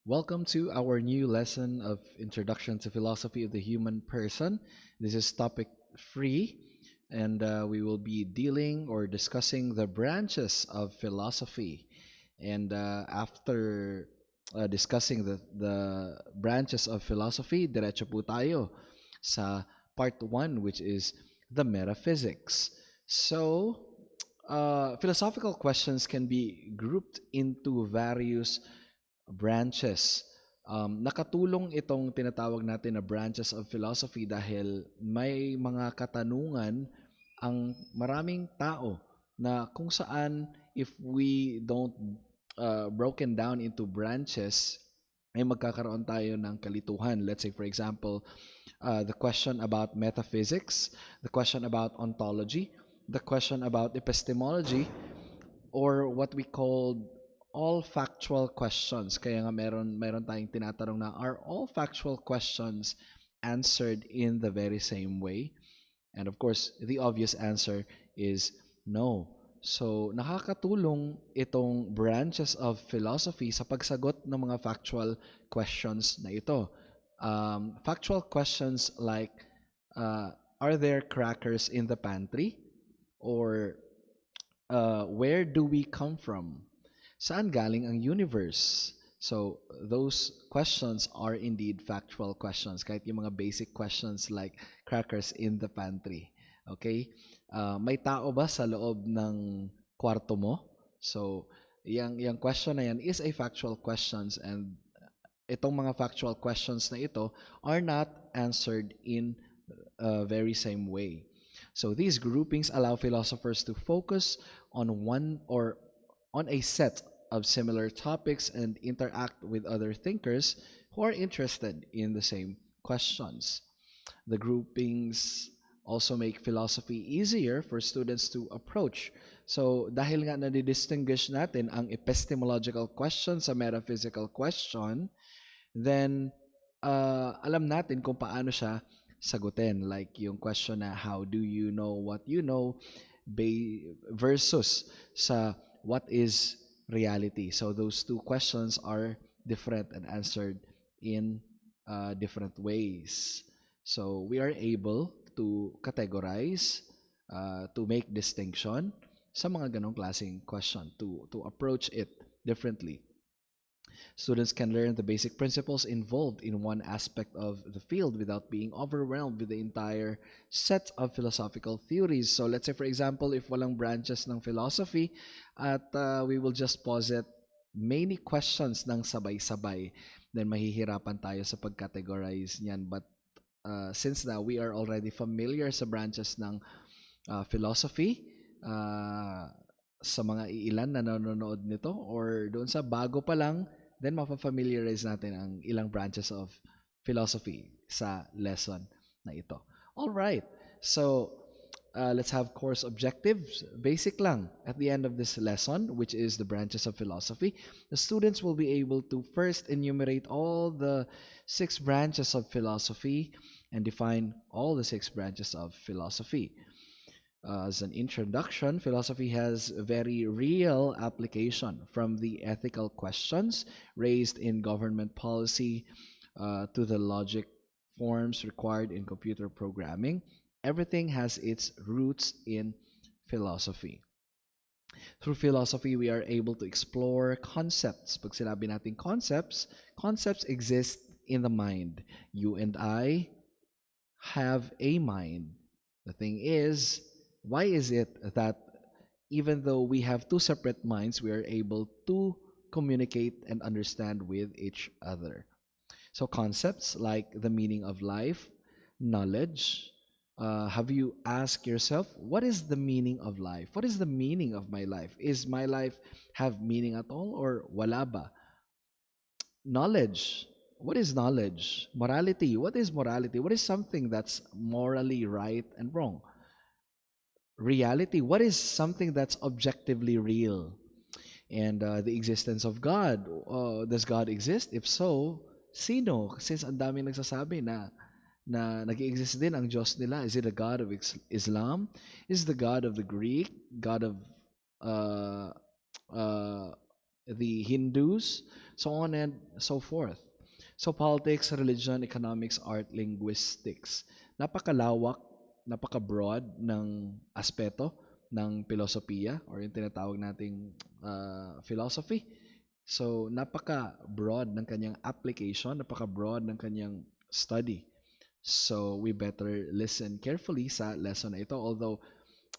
Welcome to our new lesson of Introduction to Philosophy of the Human Person. This is topic free, and we will be dealing or discussing the branches of philosophy. And after discussing the branches of philosophy, diretso po tayo sa part 1, which is the metaphysics. So, philosophical questions can be grouped into various branches. Nakatulong itong tinatawag natin na branches of philosophy dahil may mga katanungan ang maraming tao na kung saan if we don't broken down into branches, ay magkakaroon tayo ng kalituhan. Let's say, for example, the question about metaphysics, the question about ontology, the question about epistemology, or what we call all factual questions. Kaya nga meron tayong tinatanong na, are all factual questions answered in the very same way? And of course, the obvious answer is no. So, nakakatulong itong branches of philosophy sa pagsagot ng mga factual questions na ito. Factual questions like, are there crackers in the pantry? Or, where do we come from? Saan galing ang universe? So, those questions are indeed factual questions. Kahit yung mga basic questions like crackers in the pantry. Okay? May tao ba sa loob ng kwarto mo? So, yung question na yan is a factual questions, and itong mga factual questions na ito are not answered in a very same way. So these groupings allow philosophers to focus on one or on a set of similar topics and interact with other thinkers who are interested in the same questions. The groupings also make philosophy easier for students to approach. So dahil nga nadidistinguish natin ang epistemological question sa metaphysical question, then alam natin kung paano siya sagutin. Like yung question na, how do you know what you know, versus sa what is reality. So those two questions are different and answered in different ways. So we are able to categorize, to make distinction sa mga ganong klaseng question, to approach it differently. Students can learn the basic principles involved in one aspect of the field without being overwhelmed with the entire set of philosophical theories. So let's say, for example, if walang branches ng philosophy at we will just posit many questions ng sabay-sabay, then mahihirapan tayo sa pag-categorize niyan. But since now we are already familiar sa branches ng philosophy, sa mga iilan na nanonood nito or doon sa bago pa lang, then mapafamiliarize natin ang ilang branches of philosophy sa lesson na ito. All right. So, let's have course objectives. Basic lang. At the end of this lesson, which is the branches of philosophy, the students will be able to first enumerate all the 6 branches of philosophy and define all the 6 branches of philosophy. As an introduction, philosophy has a very real application, from the ethical questions raised in government policy to the logic forms required in computer programming. Everything has its roots in philosophy. Through philosophy, we are able to explore concepts. Pag sinabi natin concepts, concepts exist in the mind. You and I have a mind. The thing is, why is it that even though we have 2 separate minds, we are able to communicate and understand with each other? So concepts like the meaning of life, knowledge. Have you asked yourself, what is the meaning of life? What is the meaning of my life? Is my life have meaning at all or wala ba? Knowledge. What is knowledge? Morality. What is morality? What is something that's morally right and wrong? Reality. What is something that's objectively real? And the existence of God. Does God exist? If so, sino? Since ang dami nagsasabi na nag-exist din ang Diyos nila. Is it a God of Islam? Is the God of the Greek? God of the Hindus, so on and so forth. So politics, religion, economics, art, linguistics. Napakalawak, napaka-broad ng aspeto ng filosofiya or yung tinatawag nating philosophy. So, napaka-broad ng kanyang application, napaka-broad ng kanyang study. So, we better listen carefully sa lesson na ito. Although,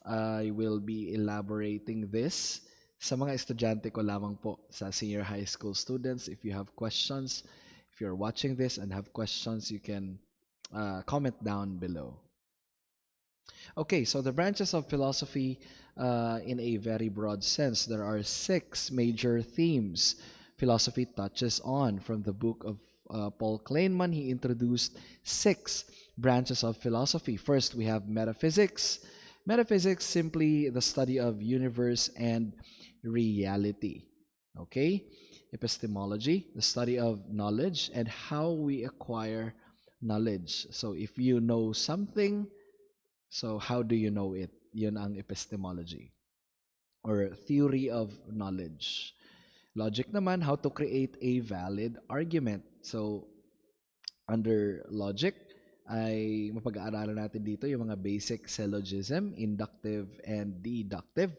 I will be elaborating this sa mga estudyante ko lamang po, sa senior high school students. If you have questions, if you're watching this and have questions, you can comment down below. Okay, so the branches of philosophy, in a very broad sense, there are six major themes philosophy touches on. From the book of Paul Kleinman, he introduced six branches of philosophy. First, we have metaphysics. Metaphysics, simply the study of universe and reality. Okay? Epistemology, the study of knowledge and how we acquire knowledge. So if you know something, so how do you know it? Yun ang epistemology or theory of knowledge. Logic naman, how to create a valid argument. So under logic, ay mapag-aaralan natin dito yung mga basic syllogism, inductive and deductive.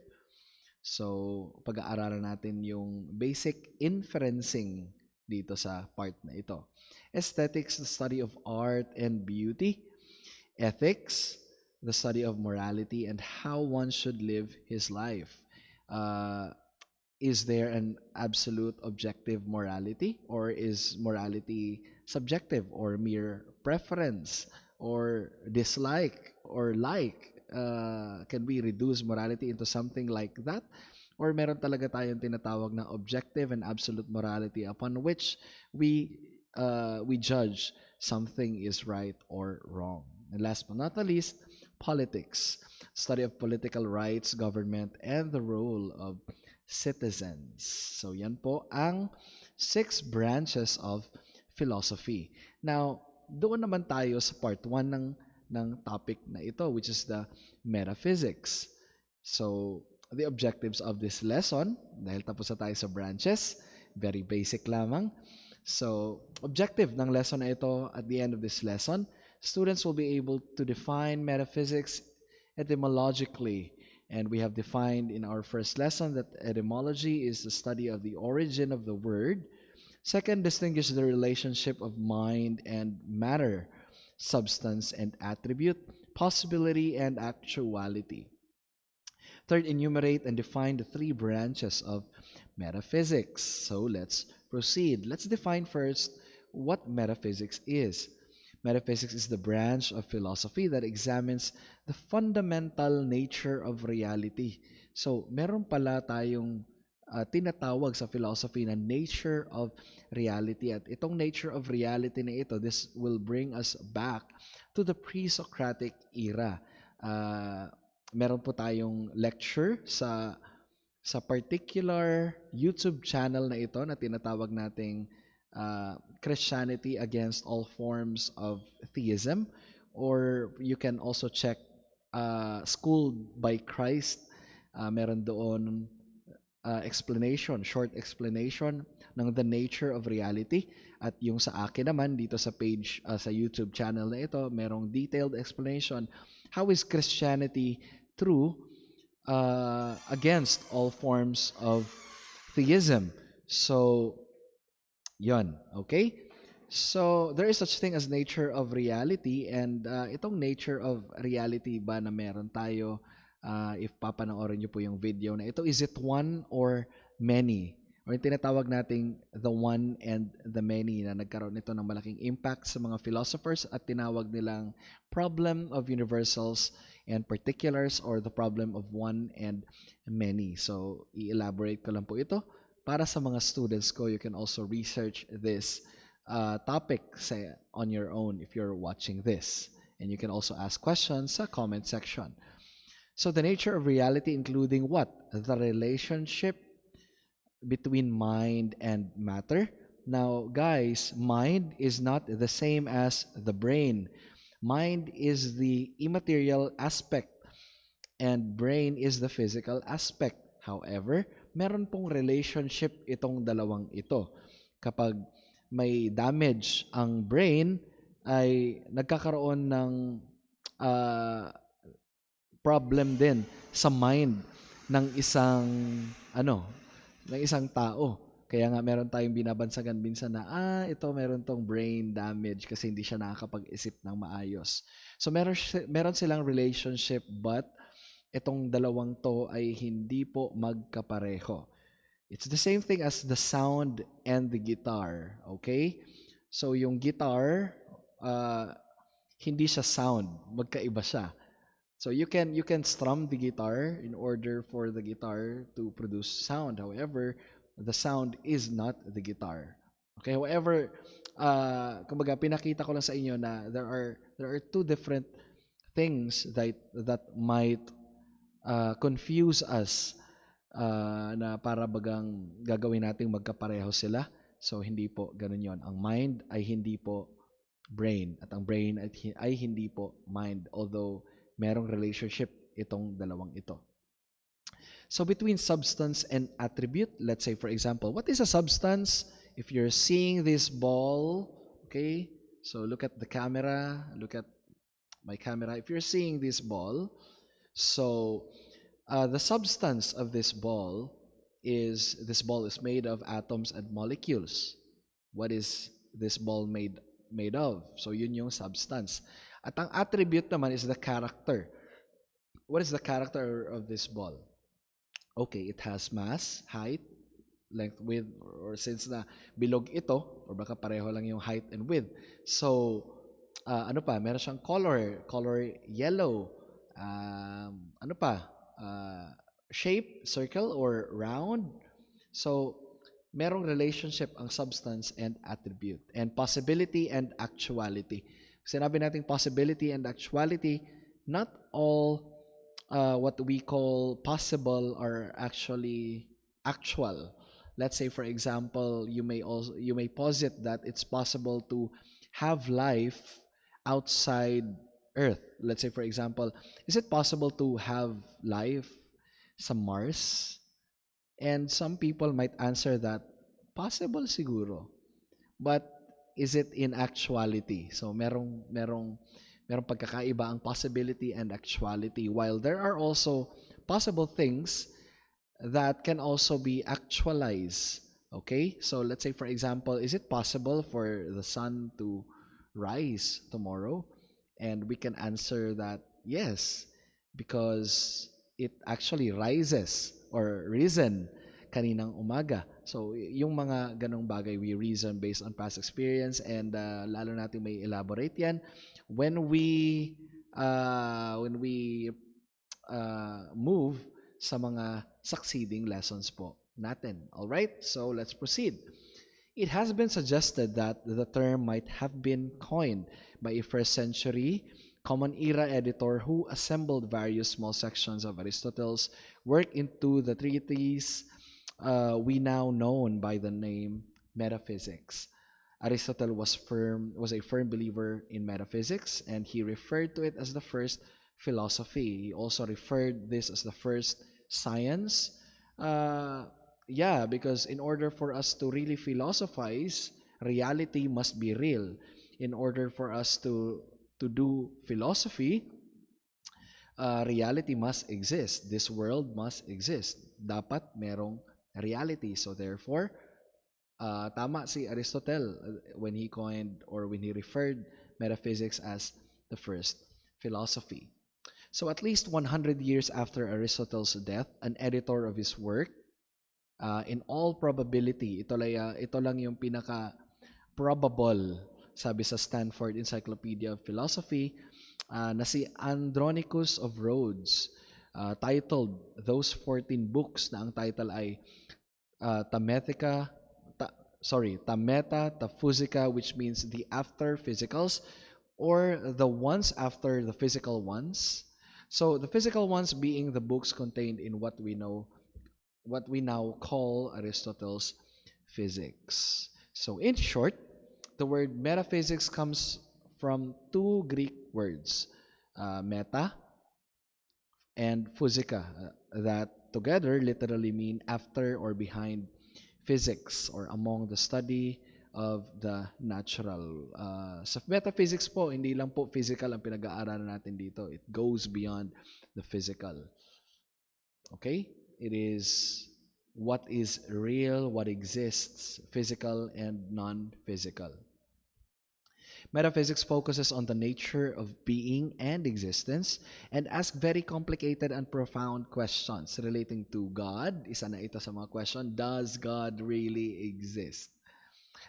So pag-aaralan natin yung basic inferencing dito sa part na ito. Aesthetics, the study of art and beauty. Ethics, the study of morality and how one should live his life. Uh, is there an absolute objective morality, or is morality subjective or mere preference or dislike or like? Can we reduce morality into something like that? Or meron talaga tayong tinatawag na objective and absolute morality upon which we judge something is right or wrong. And last but not the least, politics, study of political rights, government, and the role of citizens. So yan po ang six branches of philosophy. Now, doon naman tayo sa part 1 ng topic na ito, which is the metaphysics. So, the objectives of this lesson, dahil tapos na tayo sa branches, very basic lamang. So, objective ng lesson na ito, at the end of this lesson, students will be able to define metaphysics etymologically. And we have defined in our first lesson that etymology is the study of the origin of the word. Second, distinguish the relationship of mind and matter, substance and attribute, possibility and actuality. Third, enumerate and define the three branches of metaphysics. So let's proceed. Let's define first what metaphysics is. Metaphysics is the branch of philosophy that examines the fundamental nature of reality. So, meron pala tayong tinatawag sa philosophy na nature of reality. At itong nature of reality na ito, this will bring us back to the pre-Socratic era. Meron po tayong lecture sa particular YouTube channel na ito na tinatawag nating Christianity Against All Forms of Theism, or you can also check Schooled by Christ. Meron doon explanation, short explanation ng the nature of reality. At yung sa akin naman dito sa page, sa YouTube channel na ito, merong detailed explanation. How is Christianity true against all forms of theism? So, yon, okay? So, there is such thing as nature of reality, and itong nature of reality ba na meron tayo, if papanoorin nyo po yung video na ito, is it one or many? Or yung tinatawag nating the one and the many, na nagkaroon ito ng malaking impact sa mga philosophers at tinawag nilang problem of universals and particulars, or the problem of one and many. So, i-elaborate ko lang po ito para sa mga students ko. You can also research this topic on your own if you're watching this. And you can also ask questions sa comment section. So the nature of reality, including what? The relationship between mind and matter. Now, guys, mind is not the same as the brain. Mind is the immaterial aspect and brain is the physical aspect. However, meron pong relationship itong dalawang ito. Kapag may damage ang brain, ay nagkakaroon ng ah, problem din sa mind ng isang ano, ng isang tao. Kaya nga meron tayong binabansagan minsan na ito meron tong brain damage kasi hindi siya nakakapag-isip ng maayos. So meron silang relationship, but itong dalawang to ay hindi po magkapareho. It's the same thing as the sound and the guitar, okay? So yung guitar, hindi siya sound, magkaiba siya. So you can strum the guitar in order for the guitar to produce sound. However, the sound is not the guitar. Okay, however, kumbaga pinakita ko lang sa inyo na there are two different things that might confuse us, na para bagang gagawin nating magkapareho sila. So hindi po ganun 'yon. Ang mind ay hindi po brain at ang brain ay hindi po mind, although merong relationship itong dalawang ito. So between substance and attribute, let's say for example, what is a substance? If you're seeing this ball, okay? So look at the camera, look at my camera. If you're seeing this ball, so the substance of this ball is made of atoms and molecules. What is this ball made of? So yun yung substance. At ang attribute naman is the character. What is the character of this ball? Okay, it has mass, height, length, width, or since na bilog ito, or baka pareho lang yung height and width. So, ano pa? Meron siyang color yellow. Ano pa? Shape, circle, or round. So, merong relationship ang substance and attribute. And possibility and actuality. Sinabi natin possibility and actuality, not all what we call possible are actually actual. Let's say for example, you may posit that it's possible to have life outside Earth. Let's say for example, is it possible to have life sa Mars? And some people might answer that possible siguro. But is it in actuality? So merong pagkakaiba ang possibility and actuality, while there are also possible things that can also be actualized. Okay? So let's say for example, is it possible for the sun to rise tomorrow? And we can answer that yes, because it actually rises or risen kaninang umaga. So yung mga ganong bagay, we reason based on past experience, and lalo natin may elaborate yan when we move sa mga succeeding lessons po natin. All right? So let's proceed. It has been suggested that the term might have been coined by a first century Common Era editor who assembled various small sections of Aristotle's work into the treatise we now known by the name Metaphysics. Aristotle was a firm believer in metaphysics, and he referred to it as the first philosophy. He also referred this as the first science. Yeah, because in order for us to really philosophize, reality must be real. In order for us to do philosophy, reality must exist. This world must exist. Dapat merong reality. So therefore, tama si Aristotle when he coined or when he referred metaphysics as the first philosophy. So at least 100 years after Aristotle's death, an editor of his work, in all probability, ito lang yung pinaka-probable, sabi sa Stanford Encyclopedia of Philosophy, na si Andronicus of Rhodes, titled those 14 books na ang title ay Metaphysica, which means the after physicals, or the ones after the physical ones. So the physical ones being the books contained in what we now call Aristotle's physics. So in short, the word metaphysics comes from two Greek words, meta and physika, that together literally mean after or behind physics or among the study of the natural. Sa metaphysics po, hindi lang po physical ang pinag-aaralan natin dito. It goes beyond the physical. Okay? It is what is real, what exists, physical and non-physical. Metaphysics focuses on the nature of being and existence and asks very complicated and profound questions relating to God. Isa na ito sa mga question, does God really exist?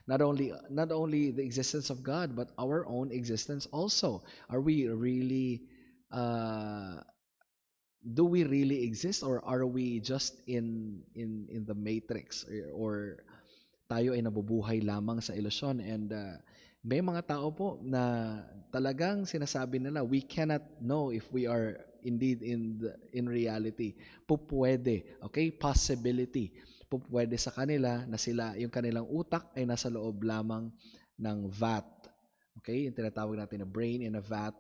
Not only the existence of God, but our own existence also. Are we really do we really exist, or are we just in the matrix, or tayo ay nabubuhay lamang sa ilusyon? And may mga tao po na talagang sinasabi nila, we cannot know if we are indeed in reality. Pupwede, okay? Possibility. Pupwede sa kanila na sila, yung kanilang utak ay nasa loob lamang ng vat. Okay? Yung tinatawag natin na brain in a vat.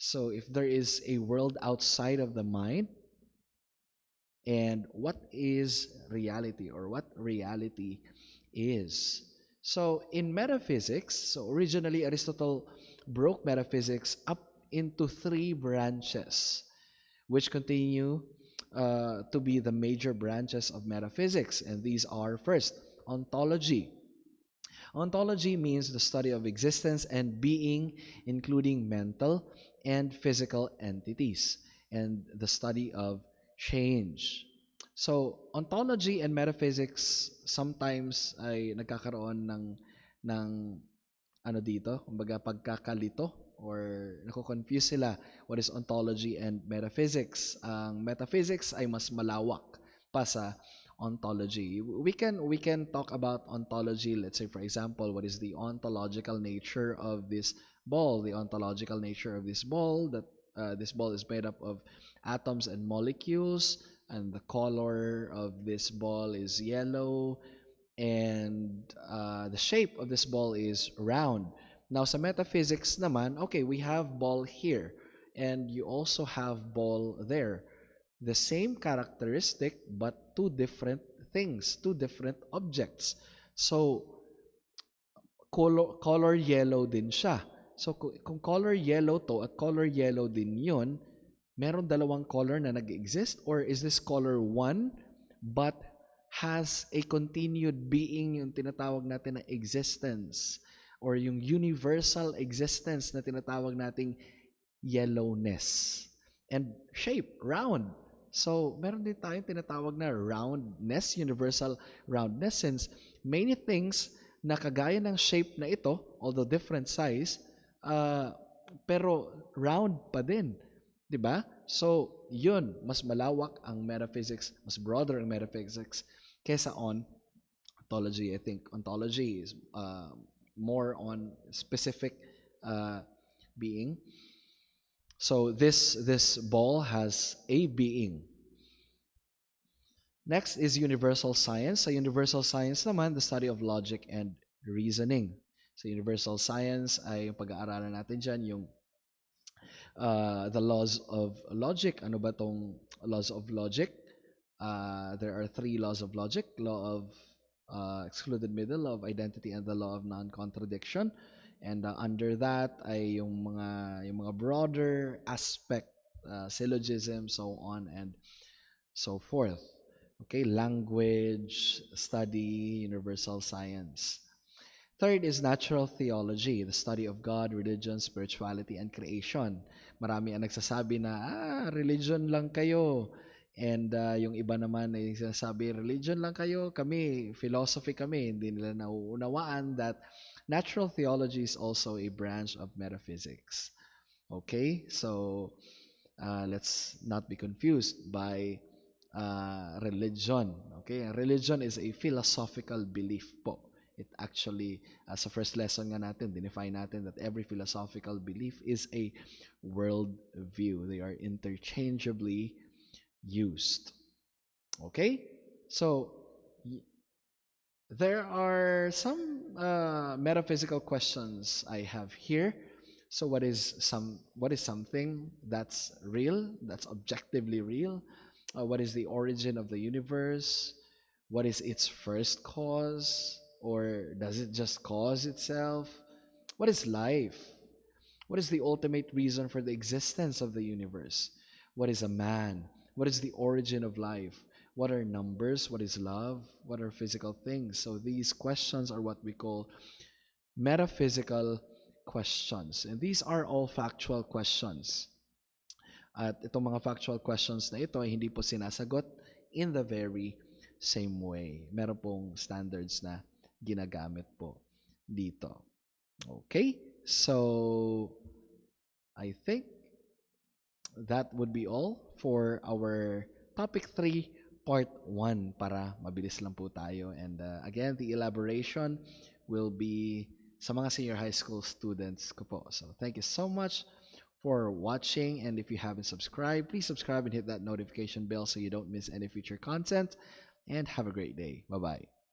So if there is a world outside of the mind, and what is reality, or what reality is? So in metaphysics, so originally Aristotle broke metaphysics up into three branches, which continue to be the major branches of metaphysics. And these are, first, ontology. Ontology means the study of existence and being, including mental and physical entities, and the study of change. So, ontology and metaphysics sometimes ay nagkakaroon ng ano dito, kumbaga pagkakalito, or nako-confuse sila what is ontology and metaphysics. Ang metaphysics ay mas malawak pa sa ontology. We can talk about ontology. Let's say, for example, what is the ontological nature of this ball? The ontological nature of this ball, that this ball is made up of atoms and molecules, and the color of this ball is yellow, and the shape of this ball is round. Now, sa metaphysics naman, okay, we have ball here, and you also have ball there. The same characteristic, but two different things, two different objects. So, color yellow din siya. So, kung color yellow to at color yellow din yun, meron dalawang color na nag-exist, or is this color one but has a continued being, yung tinatawag natin na existence, or yung universal existence na tinatawag nating yellowness, and shape, round. So, meron din tayong tinatawag na roundness, universal roundness, since many things na kagaya ng shape na ito, although different size, pero round pa din. Diba? So, yun, mas malawak ang metaphysics, mas broader ang metaphysics kesa on ontology. I think ontology is more on specific being. So this ball has a being. Next is universal science. Sa universal science naman, the study of logic and reasoning. Sa universal science ay yung pag-aaralan natin dyan, yung the laws of logic. Ano ba tong laws of logic? There are three laws of logic: law of excluded middle, law of identity, and the law of non-contradiction. And under that ay yung mga broader aspect, syllogism, so on and so forth. Okay, language, study, universal science. Third is natural theology, the study of God, religion, spirituality, and creation. Marami ang nagsasabi na, religion lang kayo. And yung iba naman ay sinasabi, religion lang kayo, kami, philosophy kami. Hindi nila nauunawaan that natural theology is also a branch of metaphysics. Okay, so let's not be confused by religion. Okay, religion is a philosophical belief po. It actually, sa first lesson nga natin, define natin that every philosophical belief is a world view. They are interchangeably used. Okay? So, there are some metaphysical questions I have here. So what is something that's real, that's objectively real? What is the origin of the universe? What is its first cause? Or does it just cause itself? What is life? What is the ultimate reason for the existence of the universe? What is a man? What is the origin of life? What are numbers? What is love? What are physical things? So these questions are what we call metaphysical questions. And these are all factual questions. At itong mga factual questions na ito ay hindi po sinasagot in the very same way. Meron pong standards na ginagamit po dito. Okay? So, I think that would be all for our topic 3, part 1 para mabilis lang po tayo. And again, the elaboration will be sa mga senior high school students ko po. So thank you so much for watching. And if you haven't subscribed, please subscribe and hit that notification bell so you don't miss any future content. And have a great day. Bye-bye.